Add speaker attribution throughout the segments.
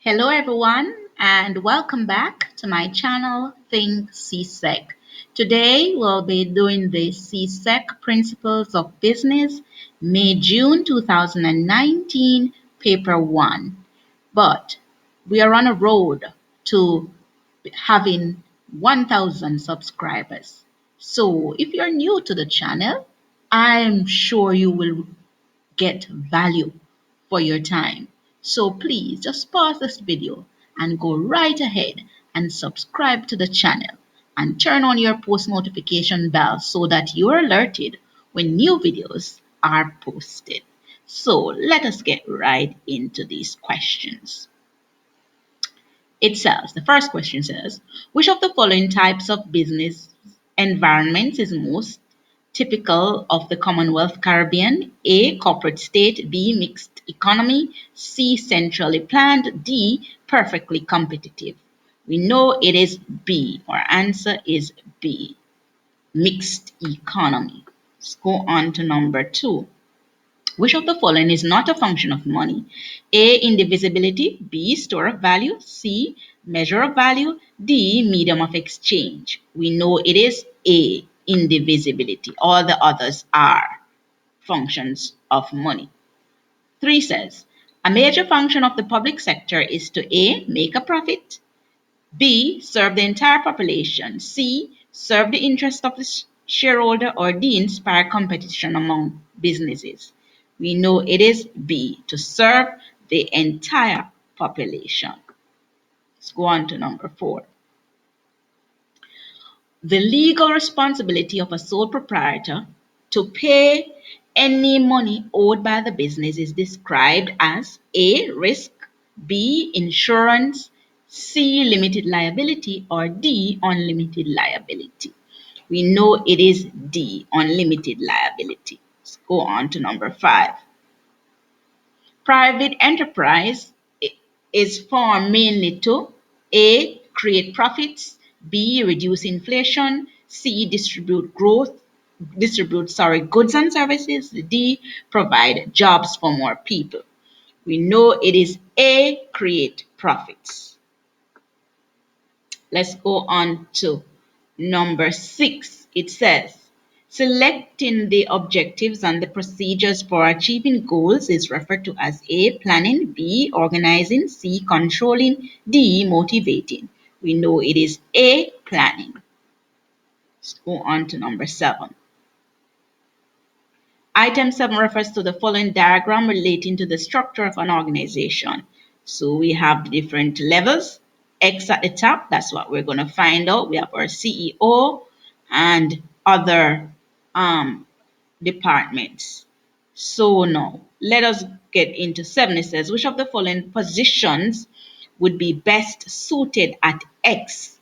Speaker 1: Hello everyone and welcome back to my channel Think CSEC. Today we'll be doing the CSEC Principles of Business May-June 2019 Paper 1. But we are on a road to having 1,000 subscribers. So if you're new to the channel, I'm sure you will get value for your time. So please just pause this video and go right ahead and subscribe to the channel and turn on your post notification bell so that you're alerted when new videos are posted. So let us get right into these questions. The first question says, which of the following types of business environments is most typical of the Commonwealth Caribbean? A, corporate state, B, mixed economy, C, centrally planned, D, perfectly competitive. We know it is B. Our answer is B, mixed economy. Let's go on to number 2. Which of the following is not a function of money? A, indivisibility, B, store of value, C, measure of value, D, medium of exchange. We know it is A, indivisibility. All the others are functions of money. 3 says, a major function of the public sector is to A, make a profit, B, serve the entire population, C, serve the interest of the shareholder, or D, inspire competition among businesses. We know it is B, to serve the entire population. Let's go on to number 4. The legal responsibility of a sole proprietor to pay any money owed by the business is described as A, risk, B, insurance, C, limited liability, or D, unlimited liability. We know it is D, unlimited liability. Let's go on to number 5. Private enterprise is formed mainly to A, create profits, B, reduce inflation, C, distribute goods and services, D, provide jobs for more people. We know it is A, create profits. Let's go on to number 6. It says, selecting the objectives and the procedures for achieving goals is referred to as A, planning, B, organizing, C, controlling, D, motivating. We know it is A, planning. Let's go on to number 7. Item 7 refers to the following diagram relating to the structure of an organization. So we have the different levels. X at the top, that's what we're going to find out. We have our CEO and other departments. So now, let us get into 7. It says, which of the following positions would be best suited at X?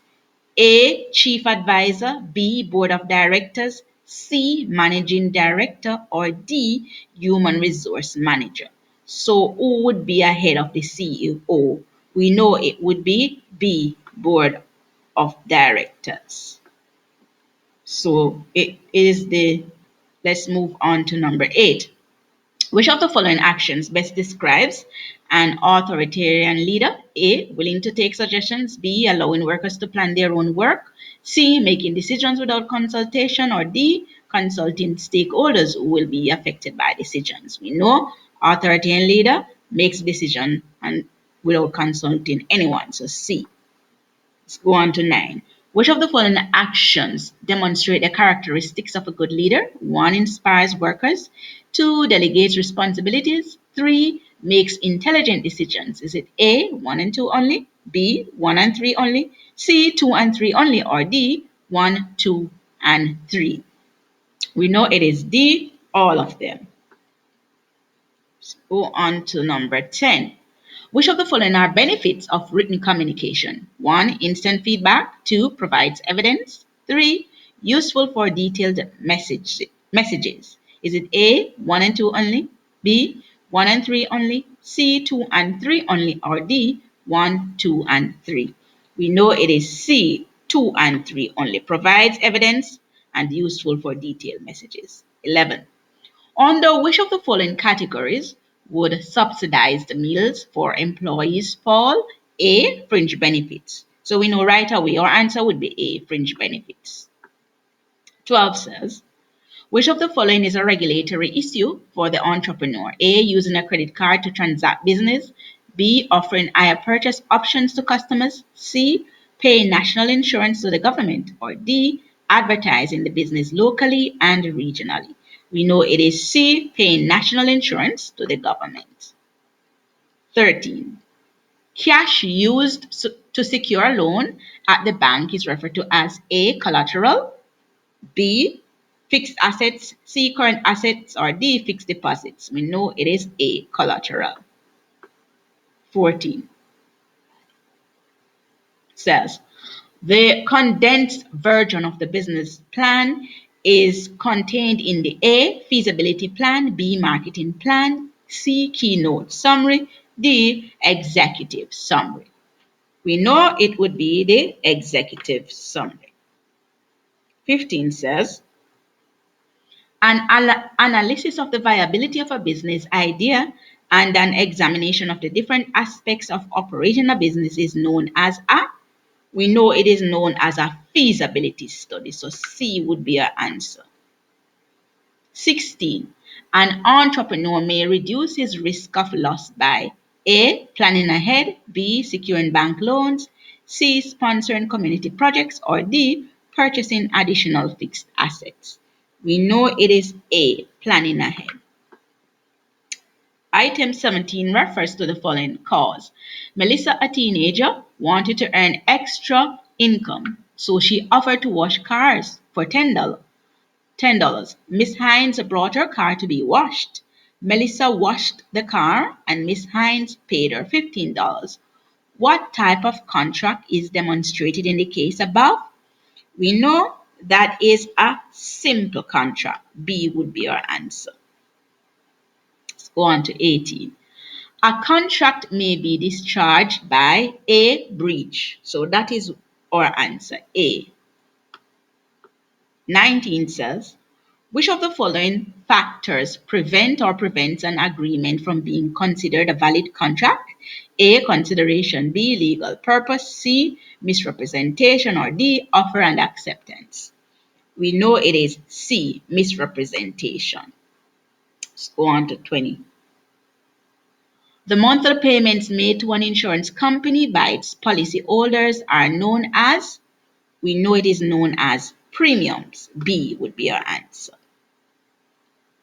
Speaker 1: A, chief advisor, B, board of directors, C, managing director, or D, human resource manager. So who would be ahead of the CEO? We know it would be B, board of directors. So it is let's move on to number 8. Which of the following actions best describes an authoritarian leader? A, willing to take suggestions, B, allowing workers to plan their own work, C, making decisions without consultation, or D, consulting stakeholders who will be affected by decisions. We know authoritarian leader makes decision and without consulting anyone, so C. Let's go on to 9. Which of the following actions demonstrate the characteristics of a good leader? 1, inspires workers. 2, delegates responsibilities. 3, makes intelligent decisions. Is it A, 1 and 2 only, B, 1 and 3 only, C, 2 and 3 only, or D, 1, 2, and 3? We know it is D, all of them. Let's go on to number 10. Which of the following are benefits of written communication? 1, instant feedback. 2, provides evidence. 3, useful for detailed messages. Is it A, 1 and 2 only, B, 1 and 3 only, C, 2 and 3 only, or D, 1, 2, and 3? We know it is C, 2 and 3 only. Provides evidence and useful for detailed messages. 11. Under which of the following categories would subsidize the meals for employees fall? A. Fringe benefits. So we know right away our answer would be A. Fringe benefits. 12 says, which of the following is a regulatory issue for the entrepreneur? A. Using a credit card to transact business. B. Offering higher purchase options to customers. C. Paying national insurance to the government. Or D. Advertising the business locally and regionally. We know it is C. Paying national insurance to the government. 13. Cash used to secure a loan at the bank is referred to as A. Collateral. B. Fixed assets. C. Current assets. Or D. Fixed deposits. We know it is A. Collateral. 14 says, the condensed version of the business plan is contained in the A. Feasibility plan. B. Marketing plan. C. Keynote summary. D. Executive summary. We know it would be the executive summary. 15 says, an analysis of the viability of a business idea and an examination of the different aspects of operating a business is known as we know it is known as a feasibility study. So C would be our answer. 16. An entrepreneur may reduce his risk of loss by A. Planning ahead. B. Securing bank loans. C. Sponsoring community projects. Or D. Purchasing additional fixed assets. We know it is A. Planning ahead. Item 17 refers to the following cause. Melissa, a teenager, wanted to earn extra income, so she offered to wash cars for $10. Miss Hines brought her car to be washed. Melissa washed the car and Miss Hines paid her $15. What type of contract is demonstrated in the case above? We know that is a simple contract. B would be our answer. Let's go on to 18. A contract may be discharged by A. Breach. So that is our answer, A. 19 says, which of the following factors prevent or prevents an agreement from being considered a valid contract? A. Consideration. B. Legal purpose. C. Misrepresentation. Or D. Offer and acceptance. We know it is C. Misrepresentation. Let's go on to 20. The monthly payments made to an insurance company by its policyholders are known as, we know it is known as premiums. B would be our answer.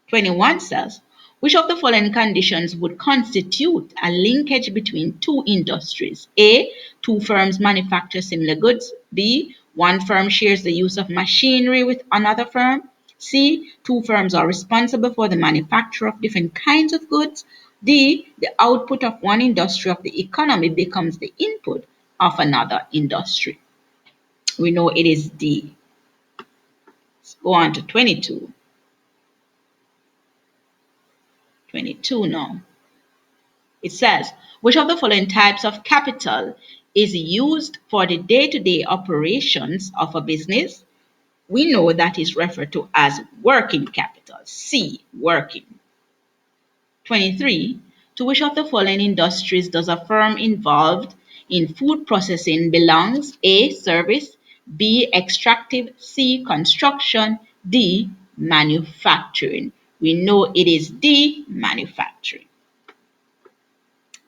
Speaker 1: 21 says, which of the following conditions would constitute a linkage between two industries? A. Two firms manufacture similar goods. B. One firm shares the use of machinery with another firm. C. Two firms are responsible for the manufacture of different kinds of goods. D. The output of one industry of the economy becomes the input of another industry. We know it is D. Let's go on to 22. 22 now. It says, which of the following types of capital is used for the day-to-day operations of a business? We know that is referred to as working capital. C, working. 23. To which of the following industries does a firm involved in food processing belongs? A, service. B, extractive. C, construction. D, manufacturing. We know it is D, manufacturing.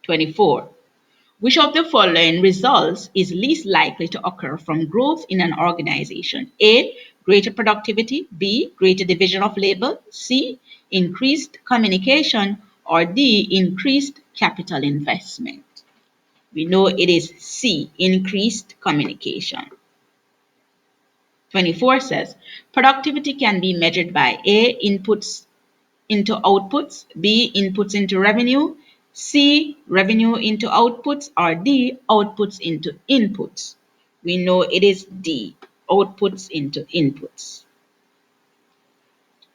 Speaker 1: 24. Which of the following results is least likely to occur from growth in an organization? A. Greater productivity. B. Greater division of labor. C. Increased communication. Or D. Increased capital investment. We know it is C. Increased communication. 24 says, productivity can be measured by A. Inputs into outputs. B. Inputs into revenue. C. Revenue into outputs. Or D. Outputs into inputs. We know it is D. Outputs into inputs.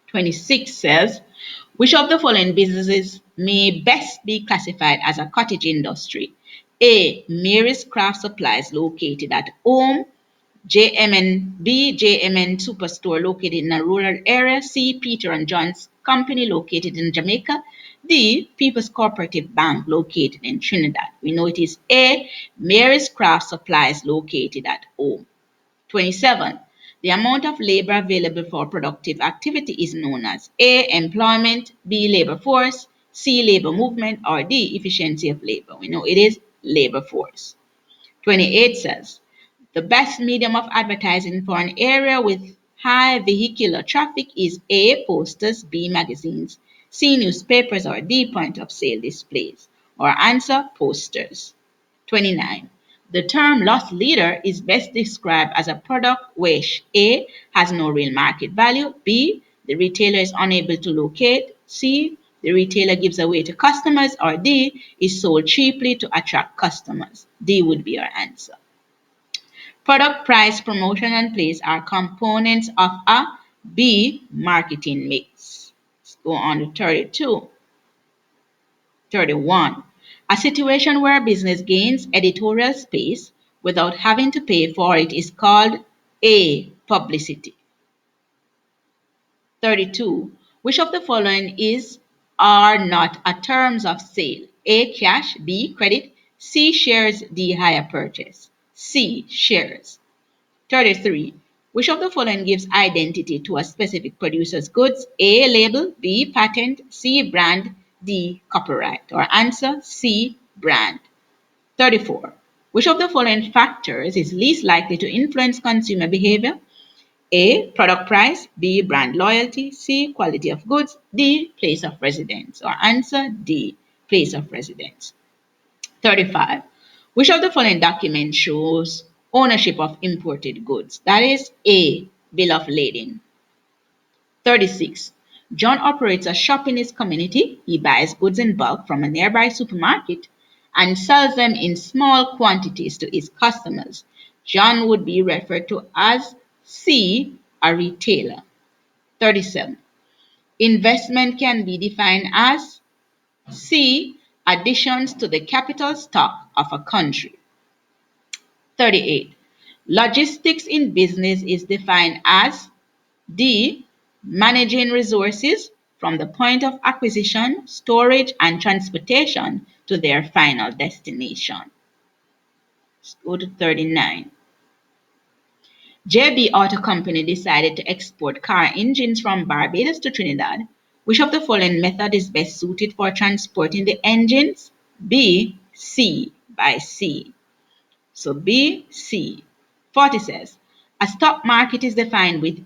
Speaker 1: 26 says, which of the following businesses may best be classified as a cottage industry? A. Mary's Craft Supplies located at home. JMN Superstore located in a rural area. C. Peter and John's Company located in Jamaica. D. People's Cooperative Bank located in Trinidad. We know it is A. Mary's Craft Supplies located at home. 27. The amount of labor available for productive activity is known as A. Employment, B. Labor force, C. Labor movement, or D. Efficiency of labor. We know it is labor force. 28 says, the best medium of advertising for an area with high vehicular traffic is A. Posters, B. Magazines, C. Newspapers, or D. Point of sale displays. Or answer, posters. 29. The term loss leader is best described as a product which A. has no real market value, B. the retailer is unable to locate, C. the retailer gives away to customers, or D. is sold cheaply to attract customers. D would be our answer. Product price, promotion, and place are components of a B marketing mix. Let's go on to 32. 31. A situation where a business gains editorial space without having to pay for it is called A. Publicity. 32. Which of the following are not a terms of sale? A. Cash, B. Credit, C. Shares, D. Hire purchase. C. Shares. 33. Which of the following gives identity to a specific producer's goods? A. Label, B. Patent, C. Brand, D. Copyright. Or answer, C. Brand. 34. Which of the following factors is least likely to influence consumer behavior? A. Product price, B. Brand loyalty, C. Quality of goods, D. Place of residence. Or answer, D. Place of residence. 35. Which of the following documents shows ownership of imported goods? That is A. Bill of lading. 36. John operates a shop in his community. He buys goods in bulk from a nearby supermarket and sells them in small quantities to his customers. John would be referred to as C. A retailer. 37. Investment can be defined as C. Additions to the capital stock of a country. 38. Logistics in business is defined as D. Managing resources from the point of acquisition, storage, and transportation to their final destination. Let's go to 39. JB Auto Company decided to export car engines from Barbados to Trinidad. Which of the following method is best suited for transporting the engines? B, C, by sea. So B, C. 40 says, a stock market is defined with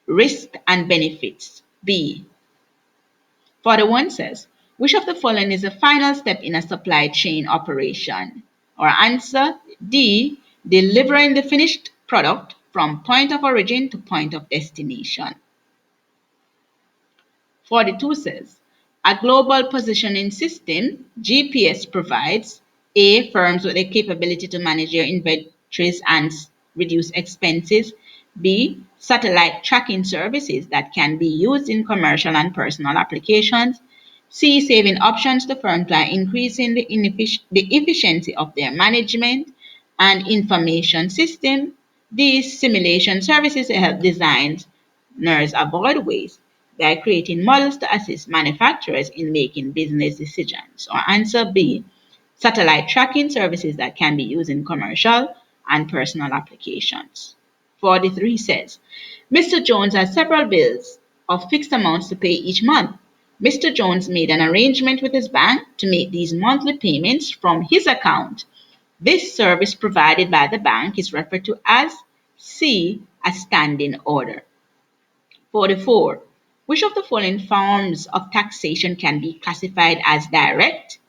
Speaker 1: risk and benefits. B. 41 says, which of the following is the final step in a supply chain operation? Or answer, D, delivering the finished product from point of origin to point of destination. 42 says, a global positioning system, GPS, provides A. Firms with the capability to manage their inventories and reduce expenses. B. Satellite tracking services that can be used in commercial and personal applications. C. Saving options to firms by increasing the efficiency of their management and information system. D. Simulation services to help designers avoid waste by creating models to assist manufacturers in making business decisions. Or answer B. Satellite tracking services that can be used in commercial and personal applications. 43 says, Mr. Jones has several bills of fixed amounts to pay each month. Mr. Jones made an arrangement with his bank to make these monthly payments from his account. This service provided by the bank is referred to as C. A standing order. 44. Which of the following forms of taxation can be classified as direct?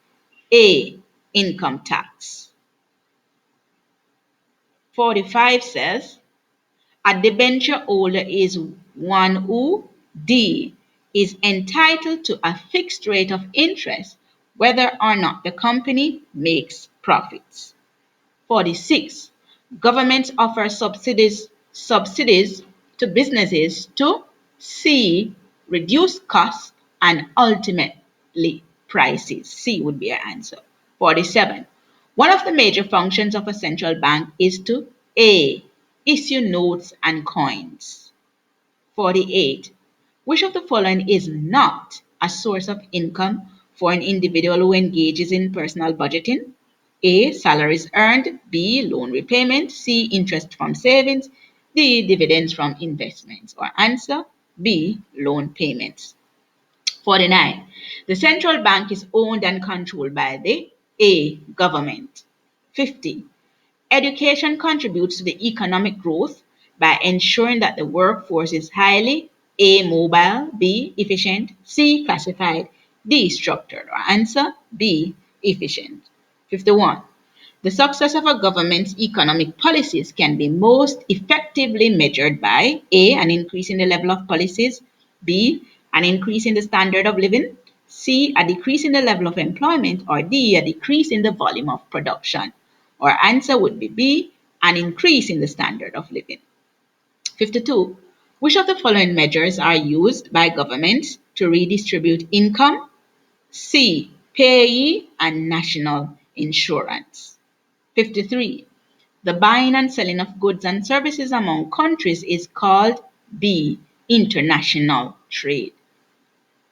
Speaker 1: A. Income tax. 45 says, a debenture holder is one who D. is entitled to a fixed rate of interest whether or not the company makes profits. 46. Governments offer subsidies to businesses to C. reduce costs and ultimately prices. C would be our answer. 47. One of the major functions of a central bank is to A. issue notes and coins. 48. Which of the following is not a source of income for an individual who engages in personal budgeting? A. Salaries earned. B. Loan repayment. C. Interest from savings. D. Dividends from investments. Or answer B. Loan payments. 49. The central bank is owned and controlled by the A. Government. 50. Education contributes to the economic growth by ensuring that the workforce is highly A. Mobile, B. Efficient, C. Classified, D. Structured. Or answer B. Efficient. 51. The success of a government's economic policies can be most effectively measured by A. An increase in the level of policies, B. An increase in the standard of living, C. A decrease in the level of employment, or D. A decrease in the volume of production. Our answer would be B. An increase in the standard of living. 52. Which of the following measures are used by governments to redistribute income? C. Payee and national insurance. 53. The buying and selling of goods and services among countries is called B. International trade.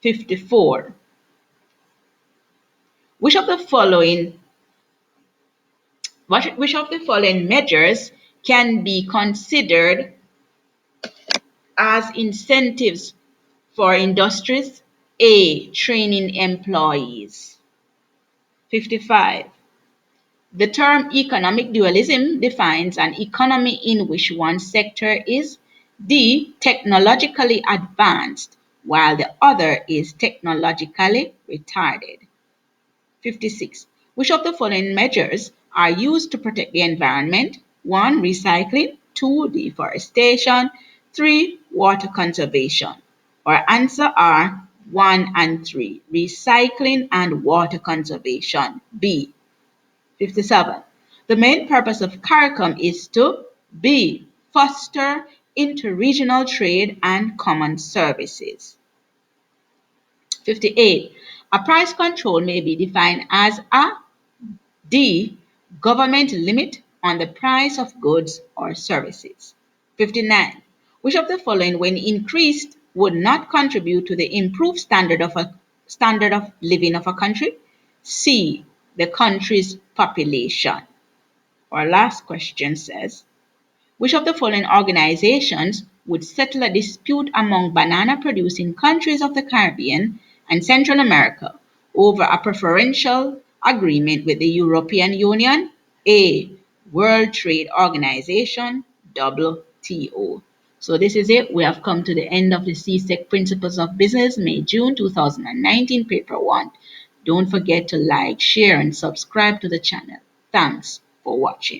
Speaker 1: 54. Which of the following measures can be considered as incentives for industries? A. Training employees. 55. The term economic dualism defines an economy in which one sector is D. Technologically advanced while the other is technologically retarded. 56. Which of the following measures are used to protect the environment? 1. Recycling. 2. Deforestation. 3. Water conservation. Our answer are 1 and 3. Recycling and water conservation. B. 57. The main purpose of CARICOM is to B. Foster interregional trade and common services. 58. A price control may be defined as a D. Government limit on the price of goods or services. 59. Which of the following, when increased, would not contribute to the improved standard of living of a country? C. The country's population. Our last question says, which of the following organizations would settle a dispute among banana-producing countries of the Caribbean and Central America over a preferential agreement with the European Union? A. World Trade Organization, WTO. So this is it. We have come to the end of the CSEC Principles of Business, May-June 2019, Paper 1. Don't forget to like, share, and subscribe to the channel. Thanks for watching.